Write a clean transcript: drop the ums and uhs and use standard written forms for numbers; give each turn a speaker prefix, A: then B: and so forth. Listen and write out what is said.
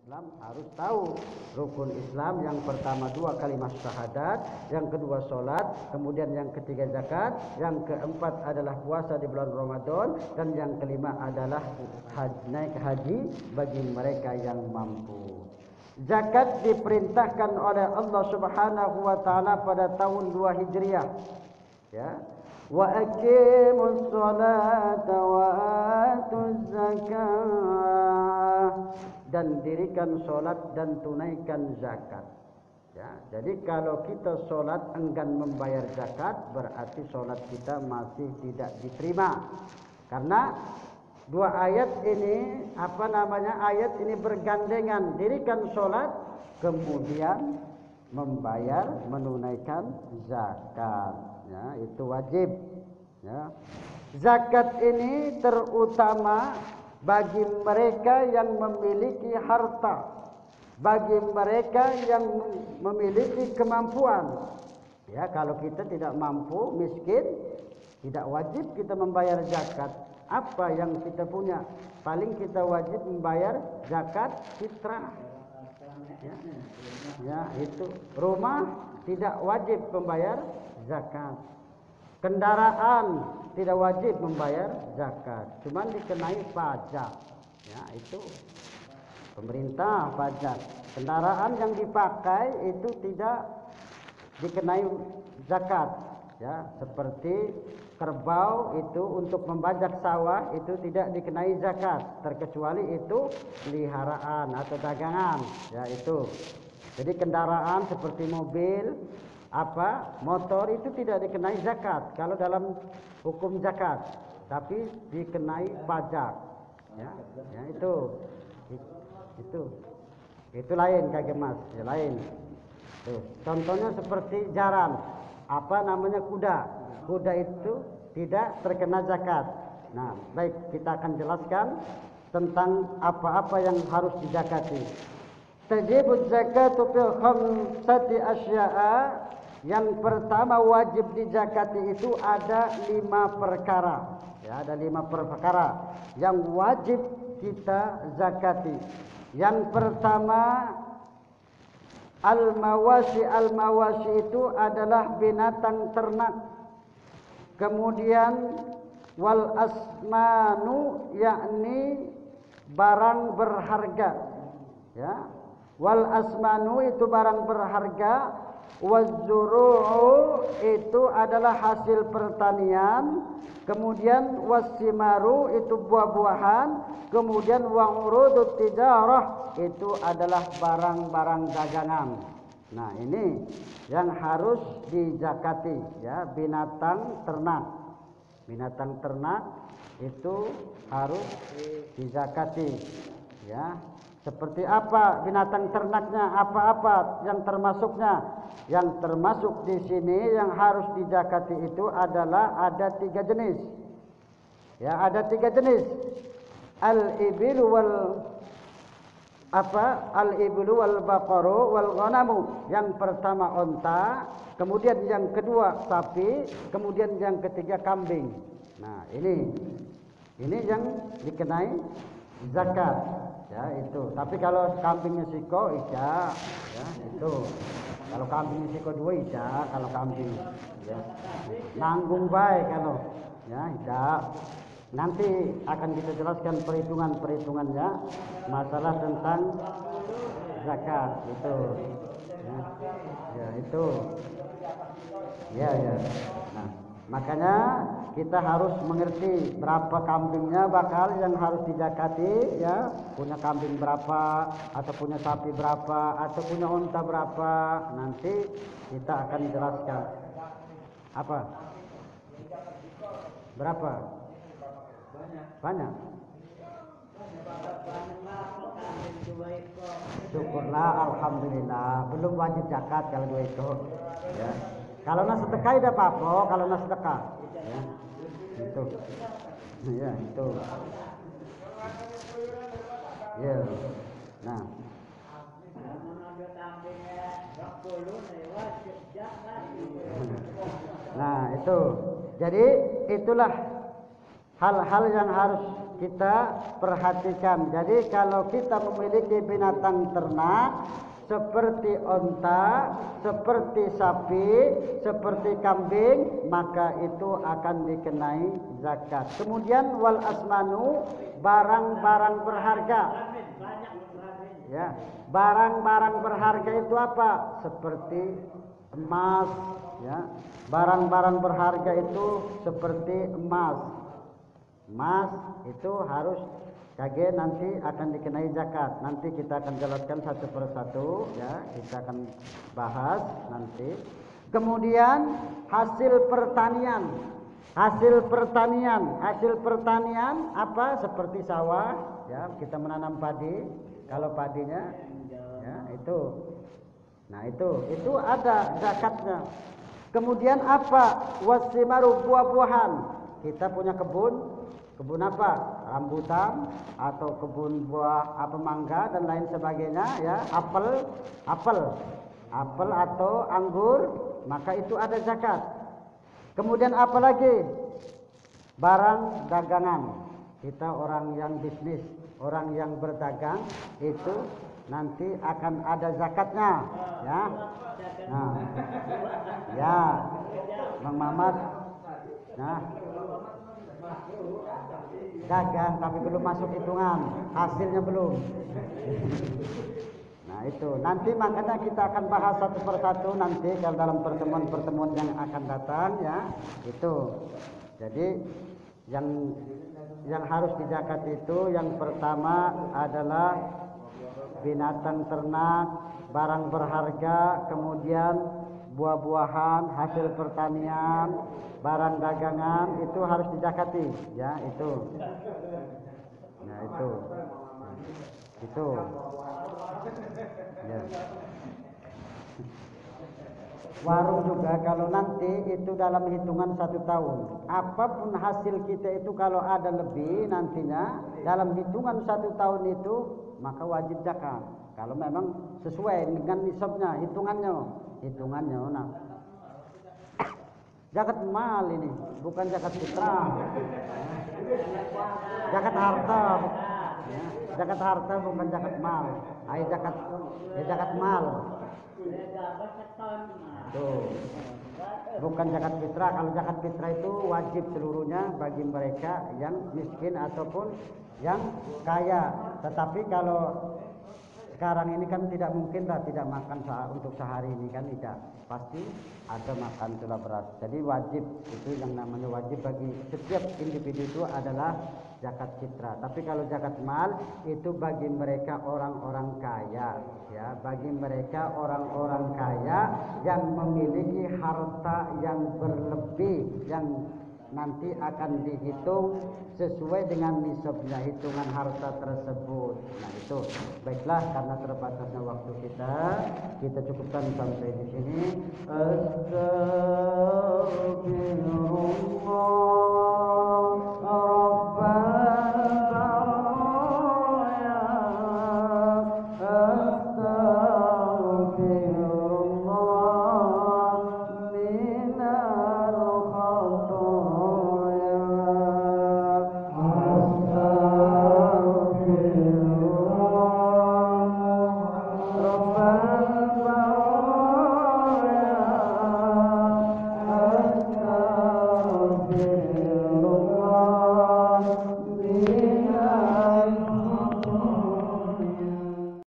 A: Islam harus tahu rukun Islam. Yang pertama 2 kalimat syahadat, yang kedua sholat, kemudian yang ketiga zakat, yang keempat adalah puasa di bulan Ramadan, dan yang kelima adalah naik haji bagi mereka yang mampu. Zakat diperintahkan oleh Allah Subhanahu wa taala pada tahun 2 Hijriah. Ya. Wa aqimus sholata wa atuz zakah, dan dirikan solat dan tunaikan zakat. Ya, jadi kalau kita solat enggan membayar zakat, berarti solat kita masih tidak diterima. Karena dua ayat ini ayat ini bergandengan, dirikan solat kemudian menunaikan zakat. Ya, itu wajib. Ya. Zakat ini terutama bagi mereka yang memiliki harta, bagi mereka yang memiliki kemampuan. Ya, kalau kita tidak mampu, miskin, tidak wajib kita membayar zakat. Apa yang kita punya? Paling kita wajib membayar zakat fitrah. Ya, itu. Rumah tidak wajib membayar zakat. Kendaraan tidak wajib membayar zakat, cuman dikenai pajak. Ya, itu pemerintah pajak. Kendaraan yang dipakai itu tidak dikenai zakat. Ya, seperti kerbau itu untuk membajak sawah itu tidak dikenai zakat, terkecuali itu peliharaan atau dagangan. Ya, itu. Jadi kendaraan seperti mobil, motor itu tidak dikenai zakat kalau dalam hukum zakat, tapi dikenai pajak. Ya, ya itu lain Kak Mas, ya lain. Tuh, contohnya seperti jaran, kuda itu tidak terkena zakat. Nah, baik, kita akan jelaskan tentang apa-apa yang harus dizakati. Tajibuz zakatu fil khamsati asya'a. Yang pertama wajib dizakati itu ada 5 perkara. Ya, ada 5 perkara yang wajib kita zakati. Yang pertama al-mawasi. Al-mawasi itu adalah binatang ternak. Kemudian wal asmanu, yakni barang berharga. Ya. Wal asmanu itu barang berharga. Wazzuru'u itu adalah hasil pertanian. Kemudian wasimaru itu buah-buahan. Kemudian wa'urudut tijarah itu adalah barang-barang dagangan. Nah, ini yang harus dizakati, ya, binatang ternak. Binatang ternak itu harus dizakati, ya. Seperti apa binatang ternaknya, apa-apa yang termasuknya? Yang termasuk di sini yang harus dizakati itu adalah ada 3 jenis. Ya, ada 3 jenis. Al-ibilu wal baqaru wal ghanamu. Yang pertama onta, kemudian yang kedua sapi, kemudian yang ketiga kambing. Nah, ini yang dikenai zakat. Ya, itu. Tapi kalau kambingnya siko ija, ya, itu. Kalau kambingnya siko 2 ija, kalau kambing, ya. Nanggung baik kalau, ya, ija. Nanti akan kita jelaskan perhitungannya, masalah tentang zakat itu. Ya, ya itu. Ya, ya. Nah, makanya kita harus mengerti berapa kambingnya yang harus dizakati, ya, punya kambing berapa, atau punya sapi berapa, atau punya unta berapa. Nanti kita akan jelaskan. Apa? Berapa? Banyak. Syukurlah, alhamdulillah. Belum wajib zakat kalau 2 ekor. Ya. Kalau nas sedekah tidak apa-apa, kalau nas sedekah. Ya. Itu. Ya, itu. Ya. Nah. Nah, itu. Jadi itulah hal-hal yang harus kita perhatikan. Jadi kalau kita memiliki binatang ternak seperti onta, seperti sapi, seperti kambing, maka itu akan dikenai zakat. Kemudian wal asmanu, barang-barang berharga. Ya, barang-barang berharga itu apa? Seperti emas, ya. Barang-barang berharga itu seperti emas. Emas itu harus kage nanti akan dikenai zakat. Nanti kita akan jelaskan satu persatu, ya. Kita akan bahas nanti. Kemudian hasil pertanian. Hasil pertanian apa? Seperti sawah, ya. Kita menanam padi. Kalau padinya, ya itu. Nah itu ada zakatnya. Kemudian apa? Wasimaru, buah-buahan. Kita punya kebun apa? Rambutan atau kebun buah apa mangga dan lain sebagainya, ya. Apel atau anggur, maka itu ada zakat. Kemudian apa lagi? Barang dagangan. Kita orang yang bisnis, orang yang berdagang itu nanti akan ada zakatnya, ya. Nah, ya, Bang Mamat, nah, dagang tapi belum masuk hitungan, hasilnya belum. Nah itu, nanti makanya kita akan bahas satu persatu nanti kalau dalam pertemuan-pertemuan yang akan datang, ya. Itu, jadi yang harus dizakat itu yang pertama adalah binatang ternak, barang berharga, kemudian buah-buahan, hasil pertanian, barang dagangan itu harus dizakati, ya itu. Nah itu. Ya. Warung juga kalau nanti itu dalam hitungan 1 tahun, apapun hasil kita itu kalau ada lebih nantinya dalam hitungan 1 tahun itu maka wajib zakat. Kalau memang sesuai dengan nisabnya, hitungannya. Nah, zakat mal ini bukan zakat fitrah, zakat harta. Ya, zakat harta bukan zakat mal. Zakat mal. Tuh. Bukan zakat fitrah. Kalau zakat fitrah itu wajib seluruhnya bagi mereka yang miskin ataupun yang kaya. Tetapi kalau sekarang ini kan tidak mungkin lah tidak makan untuk sehari ini kan tidak. Pasti ada makan gula beras. Jadi wajib, itu yang namanya wajib bagi setiap individu itu adalah zakat fitrah. Tapi kalau zakat mal itu bagi mereka orang-orang kaya, ya, bagi mereka orang-orang kaya yang memiliki harta yang berlebih, yang nanti akan dihitung sesuai dengan nisabnya hitungan harta tersebut. Nah itu, baiklah karena terbatasnya waktu kita cukupkan sampai di sini. Astagfirullah.